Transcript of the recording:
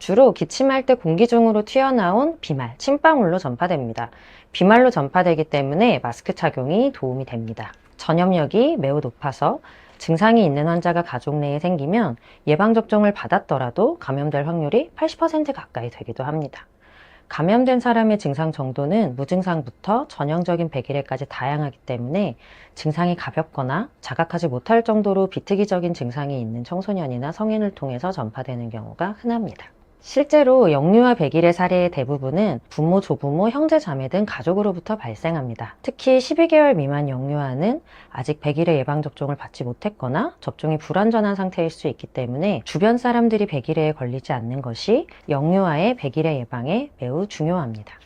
주로 기침할 때 공기 중으로 튀어나온 비말, 침방울로 전파됩니다. 비말로 전파되기 때문에 마스크 착용이 도움이 됩니다. 전염력이 매우 높아서 증상이 있는 환자가 가족 내에 생기면 예방접종을 받았더라도 감염될 확률이 80% 가까이 되기도 합니다. 감염된 사람의 증상 정도는 무증상부터 전형적인 백일해까지 다양하기 때문에 증상이 가볍거나 자각하지 못할 정도로 비특이적인 증상이 있는 청소년이나 성인을 통해서 전파되는 경우가 흔합니다. 실제로 영유아 백일해 사례의 대부분은 부모, 조부모, 형제, 자매 등 가족으로부터 발생합니다. 특히 12개월 미만 영유아는 아직 백일해 예방접종을 받지 못했거나 접종이 불완전한 상태일 수 있기 때문에 주변 사람들이 백일해에 걸리지 않는 것이 영유아의 백일해 예방에 매우 중요합니다.